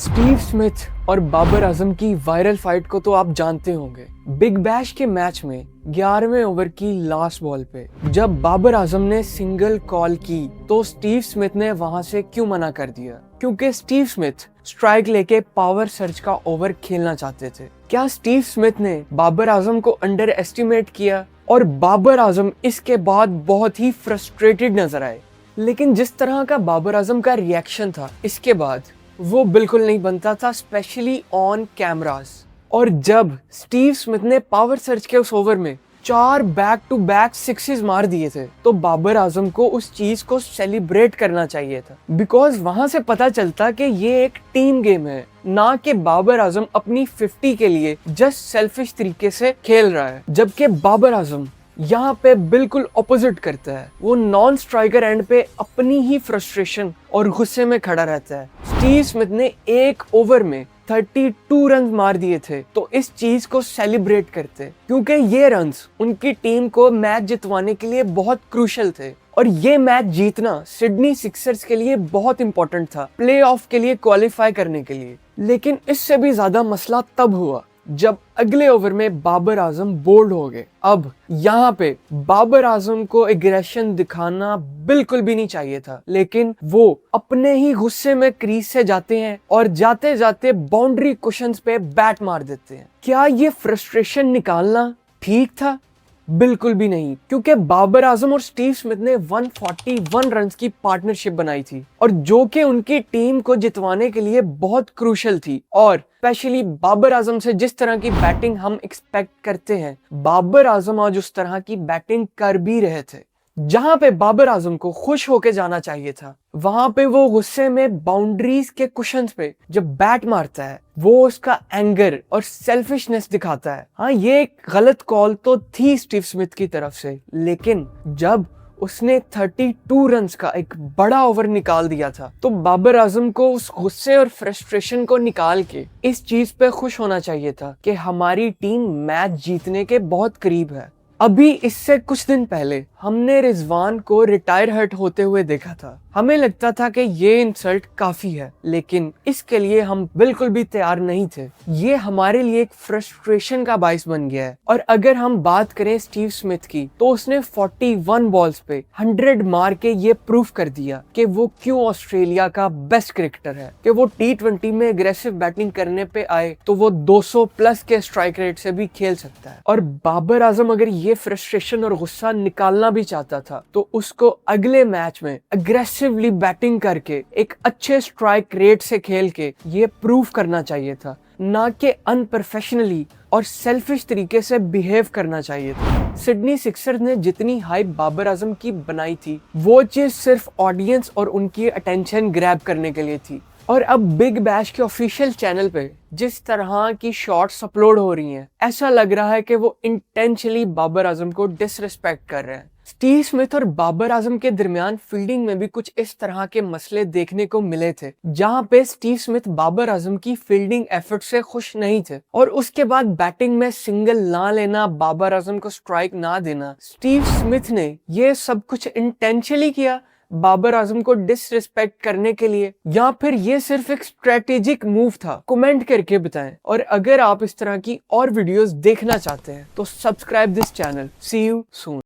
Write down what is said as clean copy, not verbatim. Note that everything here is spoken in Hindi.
स्टीव स्मिथ और बाबर आजम की वायरल फाइट को तो आप जानते होंगे। बिग बैश के मैच में 11वें ओवर की लास्ट बॉल पे जब बाबर आजम ने सिंगल कॉल की तो स्टीव स्मिथ ने वहां से क्यों मना कर दिया? क्योंकि स्टीव स्मिथ स्ट्राइक लेके पावर सर्च का ओवर खेलना चाहते थे। क्या स्टीव स्मिथ ने बाबर आजम को अंडर एस्टिमेट किया और बाबर आजम इसके बाद बहुत ही फ्रस्ट्रेटेड नजर आए? लेकिन जिस तरह का बाबर आजम का रिएक्शन था इसके बाद वो बिल्कुल नहीं बनता था, स्पेशली ऑन कैमरास। और जब स्टीव स्मिथ ने पावर सर्च के उस ओवर में 4 बैक टू बैक सिक्सेस मार दिए थे तो बाबर आजम को उस चीज को सेलिब्रेट करना चाहिए था, बिकॉज वहां से पता चलता कि ये एक टीम गेम है, ना कि बाबर आजम अपनी 50 के लिए जस्ट सेल्फिश तरीके से खेल रहा है। जबकि बाबर आजम यहाँ पे बिल्कुल ऑपोजिट करता है। वो नॉन स्ट्राइकर एंड पे अपनी ही फ्रस्ट्रेशन और गुस्से में खड़ा रहता है। स्टीव स्मिथ ने एक ओवर में 32 रन मार दिए थे तो इस चीज को सेलिब्रेट करते, क्योंकि ये रन्स उनकी टीम को मैच जितवाने के लिए बहुत क्रूशियल थे। और ये मैच जीतना सिडनी सिक्सर्स के लिए बहुत इंपॉर्टेंट था, प्लेऑफ के लिए क्वालिफाई करने के लिए। लेकिन इससे भी ज्यादा मसला तब हुआ जब अगले ओवर में बाबर आजम बोल्ड हो गए। अब यहाँ पे बाबर आजम को एग्रेशन दिखाना बिल्कुल भी नहीं चाहिए था, लेकिन वो अपने ही गुस्से में क्रीज से जाते हैं और जाते जाते बाउंड्री कुशन्स पे बैट मार देते हैं। क्या ये फ्रस्ट्रेशन निकालना ठीक था? बिल्कुल भी नहीं, क्योंकि बाबर आजम और स्टीव स्मिथ ने 141 रन्स की पार्टनरशिप बनाई थी और जो कि उनकी टीम को जितवाने के लिए बहुत क्रूशियल थी। और स्पेशली बाबर आजम से जिस तरह की बैटिंग हम एक्सपेक्ट करते हैं, बाबर आजम आज उस तरह की बैटिंग कर भी रहे थे। जहां पे बाबर आजम को खुश होके जाना चाहिए था, वहां पे वो गुस्से में बाउंड्रीज के कुशन्स पे जब बैट मारता है वो उसका एंगर और सेल्फिशनेस दिखाता है। हाँ, ये एक गलत कॉल तो थी स्टीव स्मिथ की तरफ से, लेकिन जब उसने 32 रन्स का एक बड़ा ओवर निकाल दिया था तो बाबर आजम को उस गुस्से और फ्रस्ट्रेशन को निकाल के इस चीज पे खुश होना चाहिए था कि हमारी टीम मैच जीतने के बहुत करीब है। अभी इससे कुछ दिन पहले हमने रिजवान को रिटायर हर्ट होते हुए देखा था। हमें लगता था कि ये इंसल्ट काफी है, लेकिन इसके लिए हम बिल्कुल भी तैयार नहीं थे। ये हमारे लिए एक फ्रस्ट्रेशन का बाइस बन गया है। और अगर हम बात करें स्टीव स्मिथ की, तो उसने 41 बॉल्स पे 100 मार के ये प्रूफ कर दिया कि वो क्यों ऑस्ट्रेलिया का बेस्ट क्रिकेटर है, कि वो T20 में एग्रेसिव बैटिंग करने पे आए तो वो 200 प्लस के स्ट्राइक रेट से भी खेल सकता है। और बाबर आजम अगर ये फ्रस्ट्रेशन और गुस्सा निकालना भी चाहता था तो उसको अगले मैच में अग्रेसिवली बैटिंग करके एक अच्छे स्ट्राइक रेट से खेल के ये प्रूव करना चाहिए था, ना कि अनप्रोफेशनली और सेल्फिश तरीके से बिहेव करना चाहिए था। सिडनी सिक्सर्स ने जितनी हाइप बाबर आजम की बनाई थी वो चीज सिर्फ ऑडियंस और उनकी अटेंशन ग्रैब करने के लिए थी। और अब बिग बैश के ऑफिशियल चैनल पे जिस तरह की शॉट्स अपलोड हो रही हैं, ऐसा लग रहा है कि वो इंटेंशनली बाबर आजम को डिसरिस्पेक्ट कर रहे हैं। स्टीव स्मिथ और बाबर आजम के दरमियान फील्डिंग में भी कुछ इस तरह के मसले देखने को मिले थे, जहां पे स्टीव स्मिथ बाबर आजम की फील्डिंग एफर्ट से खुश नहीं थे और उसके बाद बैटिंग में सिंगल ना लेना, बाबर आजम को स्ट्राइक ना देना। स्टीव स्मिथ ने ये सब कुछ इंटेंशनली किया बाबर आजम को डिसरिस्पेक्ट करने के लिए, या फिर ये सिर्फ एक स्ट्रेटेजिक मूव था? कमेंट करके बताएं। और अगर आप इस तरह की और वीडियोस देखना चाहते हैं तो subscribe this channel. See you soon.